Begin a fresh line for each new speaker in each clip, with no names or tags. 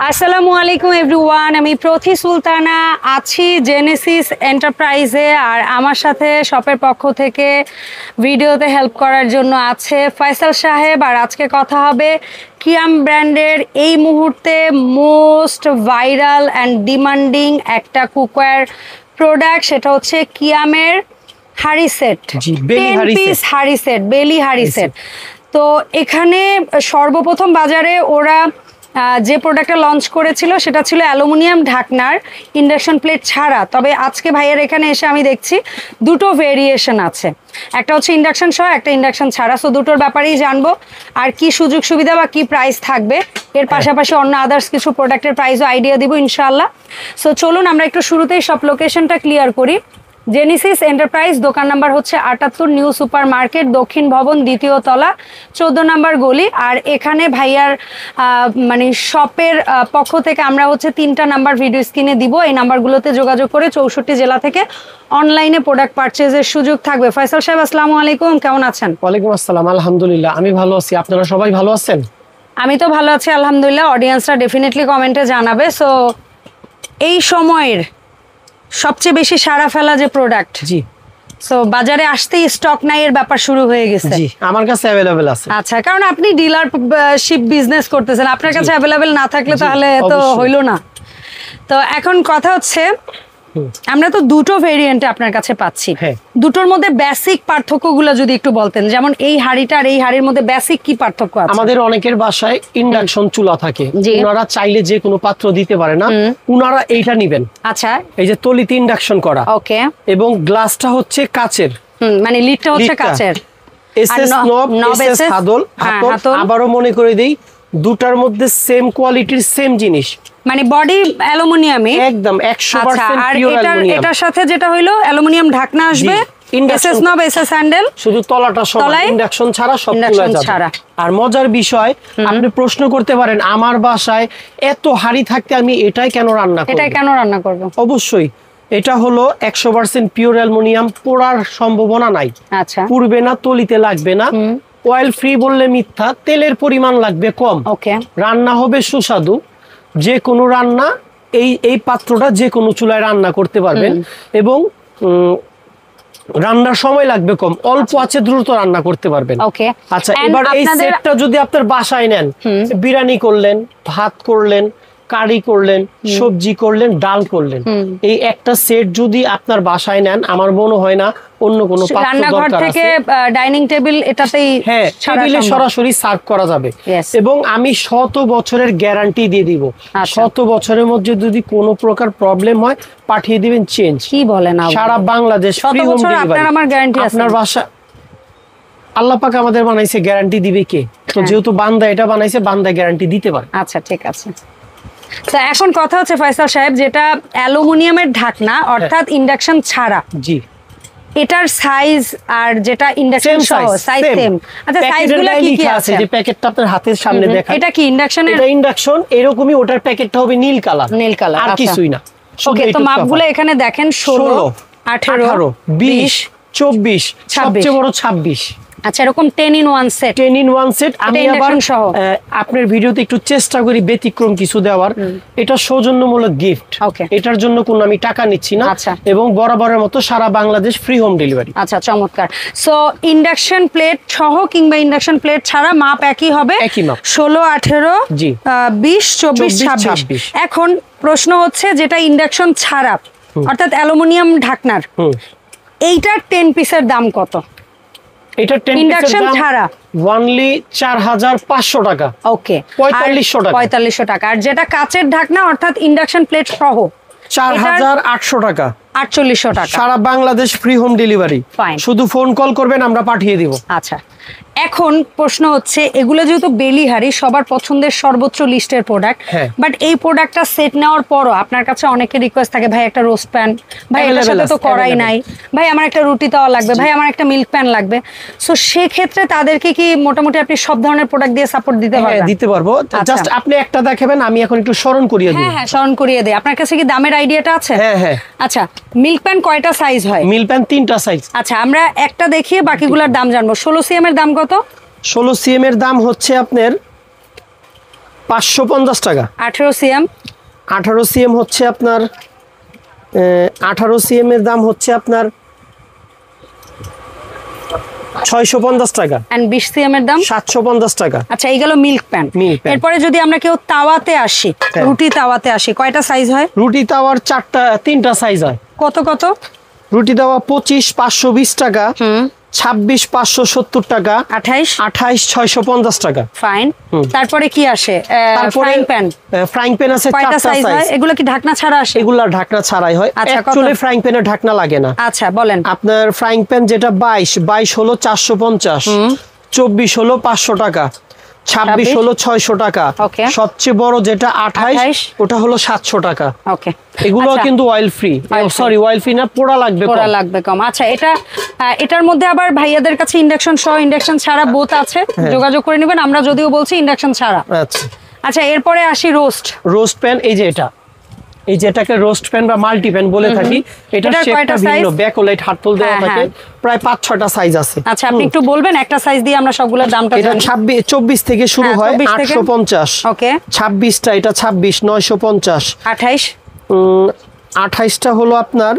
আসসালামু আলাইকুম এভরিওয়ান, আমি প্রথি সুলতানা আছি জেনেসিস এন্টারপ্রাইজে। আর আমার সাথে শপের পক্ষ থেকে ভিডিওতে হেল্প করার জন্য আছে ফয়সাল সাহেব। আর আজকে কথা হবে কিয়াম ব্র্যান্ডের এই মুহূর্তে মোস্ট ভাইরাল অ্যান্ড ডিমান্ডিং একটা কুকওয়্যার প্রোডাক্ট, সেটা হচ্ছে কিয়ামের হাড়ি সেট, 10 পিস হাড়ি সেট, বেলি হাড়ি সেট। তো এখানে সর্বপ্রথম বাজারে ওরা যে প্রোডাক্টটা লঞ্চ করেছিল সেটা ছিল অ্যালুমিনিয়াম ঢাকনার ইন্ডাকশন প্লেট ছাড়া। তবে আজকে ভাইয়ের এখানে এসে আমি দেখছি দুটো ভেরিয়েশন আছে, একটা হচ্ছে ইন্ডাকশন সহ, একটা ইন্ডাকশন ছাড়া। সো দুটোর ব্যাপারেই জানবো আর কি সুযোগ সুবিধা বা কি প্রাইস থাকবে, এর পাশাপাশি অন্য আদার্স কিছু প্রোডাক্টের প্রাইসও আইডিয়া দিব ইনশাআল্লাহ। সো চলুন আমরা একটু শুরুতেই সব লোকেশনটা ক্লিয়ার করি। জেনেসিস এন্টারপ্রাইজ দোকান নাম্বার হচ্ছে 78 নিউ সুপার মার্কেট, দক্ষিণ ভবন, দ্বিতীয় তলা, 14 নম্বর গলি। আর এখানে ভাইয়ার মানে শপের পক্ষ থেকে আমরা হচ্ছে 3টা নাম্বার ভিডিও স্ক্রিনে দিব, এই নাম্বারগুলোতে যোগাযোগ করে 64 জেলা থেকে অনলাইনে প্রোডাক্ট পারচেজের সুযোগ থাকবে। ফয়সাল সাহেব আসসালামু আলাইকুম, কেমন আছেন?
ওয়ালাইকুম আসসালাম, আলহামদুলিল্লাহ আমি ভালো আছি, আপনারা সবাই ভালো আছেন?
আমি তো ভালো আছি আলহামদুলিল্লাহ, অডিয়েন্সরা ডেফিনেটলি কমেন্টে জানাবে। সো এই সময়ের সবচেয়ে বেশি সাড়া ফেলা যে প্রোডাক্ট,
জি,
সো বাজারে আসতেই স্টক নাই এর ব্যাপার শুরু হয়ে গেছে।
জি, আমার কাছে अवेलेबल আছে।
আচ্ছা, কারণ আপনি ডিলারশিপ বিজনেস করতেছেন, আপনার কাছে अवेलेबल না থাকলে তাহলে তো হইলো না। তো এখন কথা হচ্ছে আমরা তো দুটো ভেরিয়েন্টে আপনার কাছে পাচ্ছি, দুটোর মধ্যে বেসিক পার্থক্যগুলো যদি একটু বলতেন, যেমন এই হাড়িটা আর এই হাড়ির মধ্যে বেসিক কি পার্থক্য আছে?
আমাদের অনেকের বাসায় ইন্ডাকশন চুলা থাকে, ওনারা চাইলে যে কোনো পাত্র দিতে পারে না, ওনারা এইটা নেবেন।
আচ্ছা,
এই যে তলিতে ইন্ডাকশন করা,
ওকে,
এবং গ্লাসটা হচ্ছে কাচের,
মানে লিডটা হচ্ছে কাচের,
এসএস নব, এসএস হাতল। আবারও মনে করে দেই, দুটার মধ্যে সেম কোয়ালিটির সেম জিনিস,
মানে বডি অ্যালুমিনিয়ামে একদম
100% পিওর অ্যালুমিনিয়াম।
এটার সাথে যেটা হইলো অ্যালুমিনিয়াম ঢাকনা আসবে, এসএস নব, এসএস হ্যান্ডেল, শুধু
তলাটা সমান, ইন্ডাকশন ছাড়া সব খোলা যাবে। আর মজার বিষয়, আপনি প্রশ্ন করতে পারেন আমার বাসায় এত হাড়ি থাকতে আমি এটাই কেন রান্না করব? অবশ্যই এটা হলো 100% পিওর অ্যালুমিনিয়াম, পোড়ার সম্ভাবনা নাই। আচ্ছা, পুড়বে না, তলিতে লাগবে না, অয়েল ফ্রি বললে মিথ্যা, তেলের পরিমাণ লাগবে কম, ওকে, রান্না হবে সুস্বাদু। যে কোনো রান্না এই পাত্রটা যে কোনো চুলায় রান্না করতে পারবেন, এবং রান্নার সময় লাগবে কম, অল্প আছে দ্রুত রান্না করতে পারবেন। আচ্ছা, এবার এই সেটটা যদি আপনার বাসায় নেন, বিরিয়ানি করলেন, ভাত করলেন, কারি করলেন, সবজি করলেন, ডাল করলেন, এই একটা সেট যদি আপনার বাসায় নেন, আমার মনে হয় না অন্য কোনো পাত্র
রান্নাঘর থেকে ডাইনিং টেবিল এটাতেই
টেবিলে সরাসরি সার্ভ করা যাবে। এবং আমি 100 বছরের গ্যারান্টি দিয়ে দিব, 100 বছরের মধ্যে যদি কোনো প্রকার প্রবলেম হয় পাঠিয়ে দিবেন চেঞ্জ। কি বলেন? সারা বাংলাদেশ ফ্রি হোম ডেলিভারি। আপনার গ্যারান্টি আছে? আপনার বাসা আল্লাহ পাক আমাদের বানাইছে, গ্যারান্টি দিবে কে? তো যেহেতু বান্দা এটা বানাইছে, বান্দা গ্যারান্টি দিতে পারে। আচ্ছা, ঠিক আছে। তো এখন কথা হচ্ছে ফয়সাল সাহেব, যেটা অ্যালুমিনিয়ামের ঢাকনা অর্থাৎ ইন্ডাকশন ছাড়া, জি, এটার সাইজ আর যেটা ইন্ডাকশন সহ সাইজ সেম। আচ্ছা, সাইজগুলো কি কি আছে? যে প্যাকেটটা আপনার হাতের সামনে দেখা, এটা কি ইন্ডাকশনের? এটা ইন্ডাকশন, এরকমই, ওটার প্যাকেটটা হবে নীল কালার, আর কিছুই না।
ওকে, তো মাপগুলো এখানে দেখেন 16, 18, 20,
24, সবচেয়ে বড় 26।
আচ্ছা, এরকম 10 in 1 সেট, 10 in 1 সেট। আমি আবার আপনার ভিডিওতে একটু চেষ্টা করি ব্যতিক্রম কিছু দেওয়ার, এটা সৌজন্যমূলক গিফট, এটার জন্য কোনো আমি টাকা নিচ্ছি না, এবং বরাবরের মতো সারা বাংলাদেশ ফ্রি হোম ডেলিভারি। আচ্ছা, চমৎকার। সো ইন্ডাকশন প্লেট সহ কিংবা ইন্ডাকশন প্লেট ছাড়া মাপ একই হবে, একই মাপ, 16, 18, 20, 24, 26। এখন প্রশ্ন হচ্ছে, যেটা ইন্ডাকশন ছাড়া অর্থাৎ অ্যালুমিনিয়াম ঢাকনার, এইটার 10 পিসের দাম কত?
এটা 10 ইন্ডাকশন ছাড়া অনলি 4500 টাকা। ওকে, 4500 টাকা,
4500 টাকা। আর যেটা কাচের ঢাকনা অর্থাৎ ইন্ডাকশন প্লেট সহ
4800 টাকা,
4800 টাকা,
সারা বাংলাদেশ ফ্রি হোম ডেলিভারি। শুধু ফোন কল করবেন, আমরা পাঠিয়ে দিব।
আচ্ছা, এখন প্রশ্ন হচ্ছে, এগুলো যেহেতু বেলি হাড়ি সবার পছন্দের সর্বোচ্চ লিস্টের প্রোডাক্ট, বাট এই প্রোডাক্টটা সেট নেওয়ার পরও আপনার কাছে অনেকের রিকোয়েস্ট থাকে, ভাই একটা রোস্ট প্যান, ভাই এটার সাথে তো কড়াই নাই, ভাই আমার একটা রুটি তাওয়া লাগবে, ভাই আমার একটা মিল্ক প্যান লাগবে। সো সেক্ষেত্রে তাদেরকে কি মোটামুটি আপনি সব ধরনের প্রোডাক্ট দিয়ে সাপোর্ট দিতে পারবেন?
হ্যাঁ, দিতে পারবো। জাস্ট আপনি একটা দেখাবেন, আমি এখন একটু স্মরণ করিয়ে দিই।
হ্যাঁ, স্মরণ করিয়ে দেই। আপনার কাছে কি দামের আইডিয়াটা আছে?
হ্যাঁ, হ্যাঁ।
আচ্ছা, মিল্ক প্যান কয়টা সাইজ হয়?
মিল্ক প্যান 3টা সাইজ।
আচ্ছা, আমরা একটা দেখিয়ে বাকিগুলোর দাম জানবো। 16 cm এর দাম কত?
16 cm এর দাম হচ্ছে আপনার 550 টাকা।
18 সিএম
18 সিএম হচ্ছে আপনার 18 সিএম এর দাম হচ্ছে আপনার 650 টাকা।
এন্ড 20 সিএম এর দাম
750 টাকা।
আচ্ছা এই গেল মিল্ক প্যান। এরপরে যদি আমরা কেউ তাওয়াতে আসি, রুটি তাওয়াতে আসি, কয়টা সাইজ হয়?
রুটি তাওয়ার 3টা সাইজ হয়।
কত কত?
রুটি তাওয়া 25 520 টাকা, 26 570 টাকা, 28 650 টাকা।
ফাইন। তারপরে কি আসে? Frying pan.
ফ্রাইং প্যান আছে 4টা সাইজ।
এগুলো কি ঢাকনা ছাড়া আসে?
এগুলা ঢাকনা ছাড়াই হয়। অ্যাকচুয়ালি ফ্রাইং প্যানে ঢাকনা লাগে না।
আচ্ছা বলেন।
আপনার ফ্রাইং প্যান যেটা 22 হলো 450, 24 হলো 500 টাকা, 26 হলো 600 টাকা, সবচেয়ে বড় যেটা 28 ওটা হলো 700 টাকা।
ওকে,
এগুলো কিন্তু oil free, sorry oil free না, পোড়া লাগবে
কম। আচ্ছা এটার মধ্যে আবার ভাইয়াদের কাছে ইন্ডাকশন সহ ইন্ডাকশন ছাড়া বোথ আছে, যোগাযোগ করে নেবেন। আমরা যদিও বলছি ইন্ডাকশন ছাড়া। আচ্ছা এরপরে আসি রোস্ট প্যান।
এই যে এটাকে রোস্ট প্যান বা মাল্টি প্যান বলে থাকি। এটা শেপটা ভিন্ন, ব্যাকলাইট হাতল দেওয়া থাকে, প্রায় 5-6টা সাইজ আছে।
আচ্ছা আপনি একটু বলবেন একটা সাইজ দিয়ে আমরা সবগুলোর দামটা জানি।
এটা 24 থেকে শুরু হয়, 850। ওকে, 26টা, এটা 26 950। 28টা হলো আপনার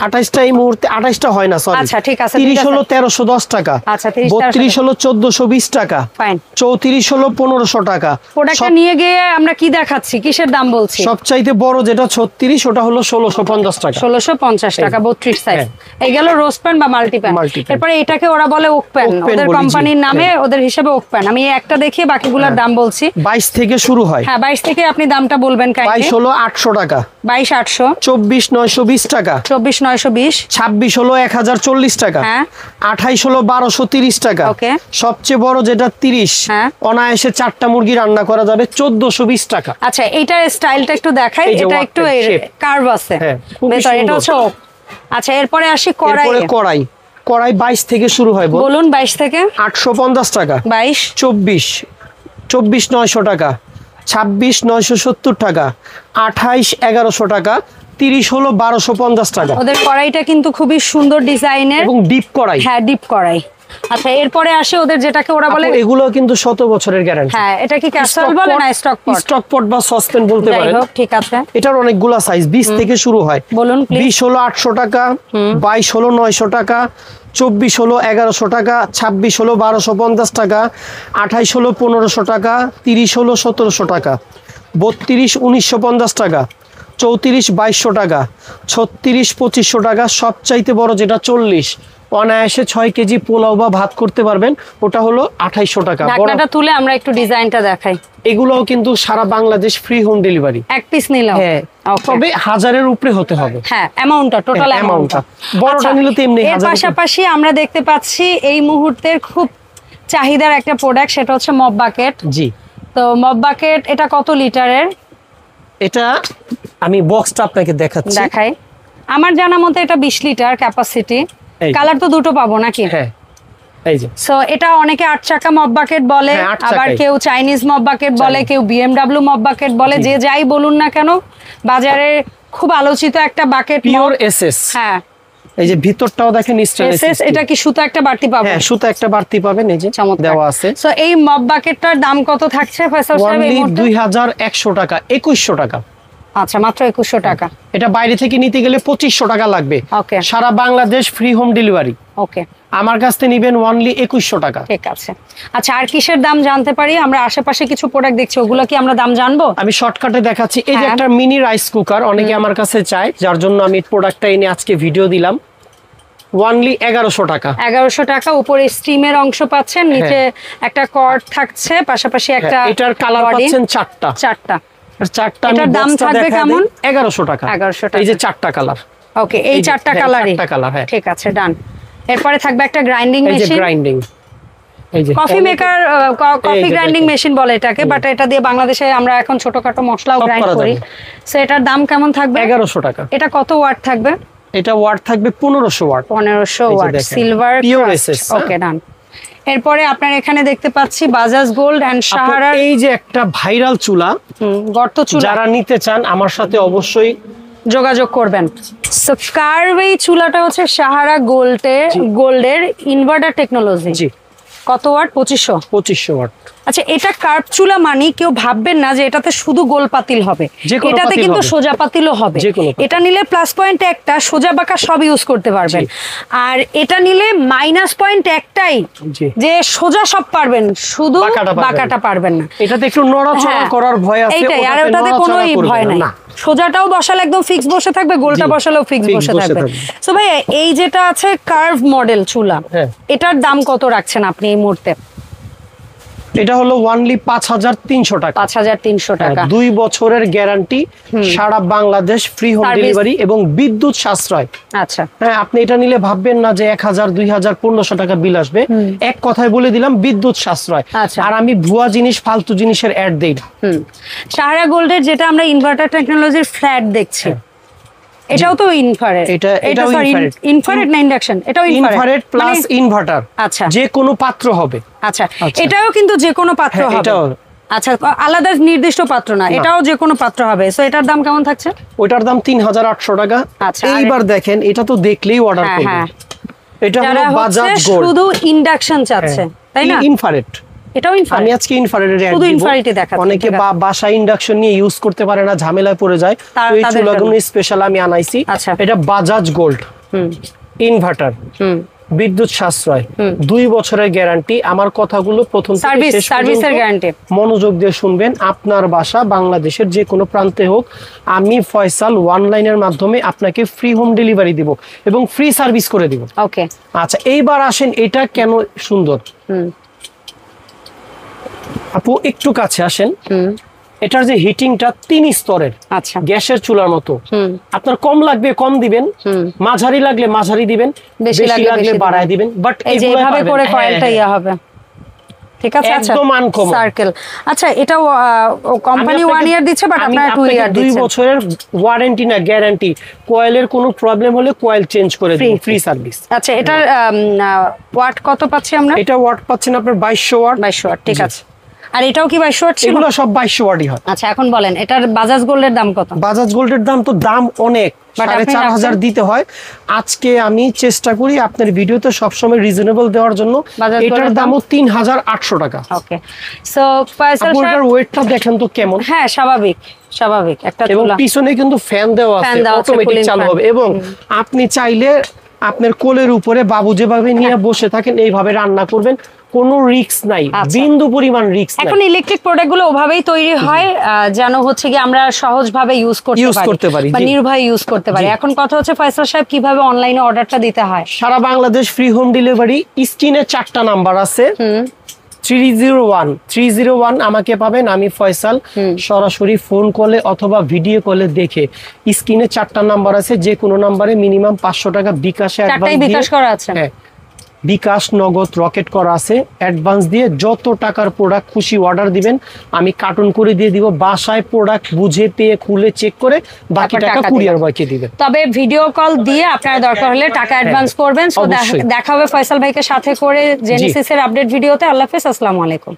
28টা এই মুহূর্তে 28টা হয় না, সরি।
আচ্ছা ঠিক আছে।
30 হলো 1310 টাকা।
আচ্ছা
32 হলো 1420 টাকা।
ফাইন।
34 হলো 1500 টাকা।
প্রোডাক্টটা নিয়ে গিয়ে আমরা কি দেখাচ্ছি, কিসের দাম বলছি?
সবচাইতে বড় যেটা 36 ওটা হলো 1650 টাকা।
1650 টাকা 32 সাইজ। এই গেল রোস্ট প্যান বা মাল্টি প্যান। এরপরে এটাকে ওরা বলে ওক প্যান, ওদের কোম্পানির নামে, ওদের হিসেবে ওক প্যান। আমি একটা দেখিয়ে বাকিগুলোর দাম বলছি।
22 থেকে শুরু হয়।
হ্যাঁ 22 থেকে আপনি দামটা বলবেন।
22 হলো 800 টাকা।
22 800।
24 920 টাকা।
24 920।
26 হলো 1040 টাকা। 28 হলো 1230 টাকা। সবচেয়ে বড় যেটা 30, অনায়াসে 4টা মুরগি রান্না করা যাবে, 1420 টাকা।
আচ্ছা এইটার স্টাইলটা একটু দেখাই। এটা একটু কার্ভ আছে ভেতরে, এটা হচ্ছে। আচ্ছা এরপরে আসি কড়াই।
22 থেকে শুরু হয়।
বলুন। 22 থেকে
850 টাকা।
22
24 900 টাকা। 26 970 টাকা। 28 1100 টাকা। 30 হলো 1250 টাকা।
ওদের কড়াইটা কিন্তু খুবই সুন্দর ডিজাইনের
এবং ডিপ কড়াই।
হ্যাঁ ডিপ কড়াই। আচ্ছা এরপরে আসে ওদের যেটাকে ওরা বলে,
এগুলো কিন্তু 100 বছরের গ্যারান্টি।
হ্যাঁ এটা কি ক্যাসারোল বলে না স্টক পট
বা সসপ্যান বলতে পারেন।
ঠিক আছে।
এটার অনেকগুলা সাইজ, 20 থেকে শুরু হয়।
বলুন
20 হলো 800 টাকা, 22 হলো 900 টাকা, 24 হলো 1100 টাকা, 26 হলো 1250 টাকা, 28 হলো 1500 টাকা, 30 হলো 1700 টাকা, 32 1950 টাকা, 34 2200 টাকা, 36 2500 টাকা। সবচাইতে বড় যেটা 40, অনায়াসে 6 কেজি পোলাও বা ভাত করতে পারবেন, ওটা হলো 2800 টাকা।
ঢাকনাটা তুলে আমরা একটু ডিজাইনটা দেখাই।
এগুলোও কিন্তু সারা বাংলাদেশ ফ্রি হোম ডেলিভারি।
এক পিস নিলাম।
হ্যাঁ তবে 1000-এর উপরে হতে হবে।
হ্যাঁ অ্যামাউন্টটা, টোটাল অ্যামাউন্টটা। বড়টা নিলে তো এমনি 1000। এর পাশাপাশি আমরা দেখতে পাচ্ছি এই মুহূর্তের খুব চাহিদার একটা প্রোডাক্ট, সেটা হচ্ছে মপ বাকেট। জি, তো মপ বাকেট এটা কত লিটারের? এটা
আমি বক্সটা আপনাকে দেখাই।
আমার জানা মতে এটা 20 লিটার ক্যাপাসিটি। কালার তো দুটো পাবো নাকি?
হ্যাঁ এই যে। সো
এটা অনেকে 8 চাকা মপ বাকেট বলে, আবার কেউ চাইনিজ মপ বাকেট বলে, কেউ BMW মপ বাকেট বলে। যে যাই বলুন না কেন, বাজারে খুব আলোচিত একটা বাকেট,
পিওর এসএস।
হ্যাঁ
এই যে ভিতরটাও দেখেন
এসএস। এটা কি সুতা একটা বাড়তি পাবেন?
হ্যাঁ সুতা একটা বাড়তি পাবেন, এই যে দেওয়া আছে।
সো এই মপ বাকেটটার দাম কত থাকছে ফয়সাল সাহেব এই মুহূর্তে?
2100 টাকা, 2100 টাকা।
আচ্ছা মাত্র 2100 টাকা।
এটা বাইরে থেকে নিতে গেলে 2500 টাকা লাগবে।
ওকে,
সারা বাংলাদেশ ফ্রি হোম ডেলিভারি।
ওকে,
আমার কাছ থেকে নেবেন অনলি 2100 টাকা।
ঠিক আছে। আচ্ছা আর কিসের দাম জানতে পারি? আমরা আশেপাশে কিছু প্রোডাক্ট দেখছি, ওগুলো কি আমরা দাম জানবো?
আমি শর্টকাটে দেখাচ্ছি। এই যে একটা মিনি রাইস কুকার অনেকে আমার কাছে চায়, যার জন্য আমি প্রোডাক্টটা এনে আজকে ভিডিও দিলাম। অনলি 1100 টাকা। 1100
টাকা। উপরে স্টিমের অংশ পাচ্ছেন, নিচে একটা কর্ড থাকছে, পাশাপাশি একটা।
এটার কালার পাচ্ছেন 4টা।
এটার দাম থাকবে কেমন?
1100 টাকা।
1100 টাকা।
এই যে 4টা কালার।
ওকে, এই 4টা কালারই।
4টা কালার, হ্যাঁ
ঠিক আছে, ডান। এরপরে থাকবে একটা গ্রাইন্ডিং মেশিন।
এই যে গ্রাইন্ডিং, এই যে
coffee maker, coffee grinding machine বলে এটাকে, বাট এটা দিয়ে বাংলাদেশে আমরা এখন ছোটখাটো মশলাও গ্রাইন্ড করি। সো এটার দাম কেমন থাকবে?
1100 টাকা।
এটা কত ওয়াট থাকবে?
এটা ওয়াট থাকবে 1500 watt.
1500 watt, silver
pure SS.
Okay, done. এরপরে আপনার এখানে দেখতে পাচ্ছি বাজাজ গোল্ড এন্ড সাহারা।
এই যে একটা ভাইরাল চুলা,
গর্ত চুলা,
যারা নিতে চান আমার সাথে অবশ্যই
যোগাযোগ করবেন। সো কার্ভ এই চুলাটা হচ্ছে সাহারা গোল্ডের ইনভার্টার টেকনোলজি।
জি,
কত ওয়াট?
2500 ওয়াট।
আচ্ছা, এটা কার্ভ চুলা মানে কেউ ভাববেন না যে এটাতে শুধু গোল পাতিল হবে, এটাতে কিন্তু সোজা পাতিলও হবে। এটা নিলে প্লাস পয়েন্ট একটা, সোজা বাঁকা সব ইউজ করতে পারবেন। আর এটা নিলে মাইনাস পয়েন্ট একটাই যে সোজা সব পারবেন, শুধু বাঁকাটা পারবেন না।
এটাতে একটু নড়াচড়া করার ভয় আছে,
এইটাই। আর ওটাতে কোনো ভয় নাই, সোজাটাও বসালে একদম ফিক্স বসে থাকবে, গোলটা বসালেও ফিক্স বসে থাকবে। সো ভাই, এই যেটা আছে কার্ভ মডেল চুলা, এটার দাম কত রাখছেন আপনি এই মুহূর্তে?
এটা হলো অনলি 5300 টাকা।
5300 টাকা,
2 বছরের গ্যারান্টি, সারা বাংলাদেশ ফ্রি হোম ডেলিভারি এবং বিদ্যুৎ সাশ্রয়।
আচ্ছা
হ্যাঁ, আপনি এটা নিলে ভাববেন না যে 1000 2000 1500 টাকা বিল আসবে। এক কথায় বলে দিলাম, বিদ্যুৎ সাশ্রয়। আর আমি ভুয়া জিনিস, ফালতু জিনিসের অ্যাড দেই না।
সাহারা গোল্ডের যেটা আমরা ইনভার্টার টেকনোলজির ফ্ল্যাট দেখছি, এটাও তো ইনফ্রারেড। এটা ইনফ্রারেড না ইন্ডাকশন? এটাও ইনফ্রারেড
প্লাস ইনভার্টার।
আচ্ছা,
যে কোনো পাত্র হবে।
আচ্ছা, এটাও কিন্তু যে কোনো পাত্র হবে। আচ্ছা, আলাদা নির্দিষ্ট পাত্র না, এটাও যে কোনো পাত্র হবে। সো এটার দাম কেমন থাকছে?
ওটার দাম 3800 টাকা। আচ্ছা, এইবার দেখেন, এটা তো দেখলেই অর্ডার করবে। এটা হলো বাজাজ গোল্ড,
শুধু ইন্ডাকশন চাচ্ছে, তাই না?
ইনফ্রারেড।
এটাও ইনফ্রারেড।
আমি আজকে ইনফ্রারেডের অ্যাড দিব।
ইনফ্রারেডই দেখাচ্ছি।
অনেকে বাসায় ইন্ডাকশন নিয়ে ইউজ করতে পারে না, ঝামেলায় পড়ে যায়, তো এই চুলাগুলো স্পেশাল আমি আনাইছি। এটা বাজাজ গোল্ড ইনভার্টার, বিদ্যুৎ সাশ্রয়, 2 বছরের গ্যারান্টি। আমার কথাগুলো প্রথম থেকে শেষ পর্যন্ত মনোযোগ দিয়ে শুনবেন। আপনার বাসা বাংলাদেশের যে কোনো প্রান্তে হোক, আমি ফয়সাল অনলাইনের মাধ্যমে আপনাকে ফ্রি হোম ডেলিভারি দিব এবং ফ্রি সার্ভিস করে দিব।
ওকে,
আচ্ছা, এইবার আসেন, এটা কেন সুন্দর। আপু একটু কাছে আসেন। এটার যে হিটিংটা 3 স্তরের।
আচ্ছা,
গ্যাসের চুলার মতো। আপনার কম লাগবে কম দিবেন, মাঝারি লাগলে মাঝারি দিবেন, বেশি লাগলে বাড়ায় দিবেন। বাট
এইভাবে করে কয়েলটা ইয়া হবে, ঠিক আছে? আচ্ছা,
একদম আনকমন
সার্কেল। আচ্ছা, এটা কোম্পানি 1 ইয়ার দিচ্ছে, বাট আপনারা 2 ইয়ার দিচ্ছেন।
2 বছরের ওয়ারেন্টি না গ্যারান্টি। কয়েলের কোনো প্রবলেম হলে কয়েল চেঞ্জ করে দিই, ফ্রি সার্ভিস।
আচ্ছা, এটার ওয়াট কত পাচ্ছি আমরা?
এটা ওয়াট পাচ্ছেন আপনার 2200 ওয়াট। 2200
ওয়াট, ঠিক আছে। আর এটাও কি 2200 ওয়াট ছিল?
এগুলো সব 2200 ওয়াটই হয়।
আচ্ছা, এখন বলেন এটার বাজাজ গোল্ডের দাম কত?
বাজাজ গোল্ডের দাম তো অনেক, 4500 দিতে হয়। আজকে আমি চেষ্টা করি আপনার ভিডিওতে সবসময় রিজনেবল দেওয়ার জন্য। এটার দামও 3800 টাকা।
ওকে, সো ফয়সাল সাহেব,
ওয়েটটা দেখেন তো কেমন।
হ্যাঁ, স্বাভাবিক একটা চুলা।
এবং পিছনে কিন্তু ফ্যান দেওয়া আছে, অটোমেটিক চালু হবে। এবং আপনি চাইলে আপনার কোলের উপরে বাবু যেভাবে নিয়ে বসে থাকেন এইভাবে রান্না করবেন, কোনো রিস্ক নাই, বিন্দু পরিমাণ রিস্ক নাই।
এখন ইলেকট্রিক প্রোডাক্ট গুলো ওভাবেই তৈরি হয় যেন হচ্ছে কি আমরা সহজভাবে ইউজ করতে পারি বা নির্ভয়ে ইউজ করতে পারি। এখন কথা হচ্ছে ফয়সাল সাহেব, কিভাবে অনলাইনে অর্ডারটা দিতে হয়?
সারা বাংলাদেশ ফ্রি হোম ডেলিভারি। স্ক্রিনে 4টা নাম্বার আছে, 301 আমাকে পাবেন। আমি ফয়সাল সরাসরি ফোন কলে অথবা ভিডিও কলে দেখে, স্ক্রিনে 4টা নাম্বার আছে, যে কোনো নাম্বারে মিনিমাম 500 টাকা বিকাশে
বিকাশ করা আছে।
হ্যাঁ, বিকাশ, নগদ, রকেট করা আছে। অ্যাডভান্স দিয়ে যত টাকার প্রোডাক্ট খুশি অর্ডার দিবেন, আমি কার্টুন করে দিয়ে দিব। বাসায় প্রোডাক্ট বুঝে পেয়ে খুলে চেক করে বাকি টাকা কুরিয়ার বয়কে দিবেন।
তবে ভিডিও কল দিয়ে আপনারা দরকার হলে টাকা অ্যাডভান্স করবেন। সো দেখা হবে ফয়সাল ভাইকে সাথে করে জেনেসিসের আপডেট ভিডিওতে। আল্লাহ হাফেজ, আসসালামু আলাইকুম।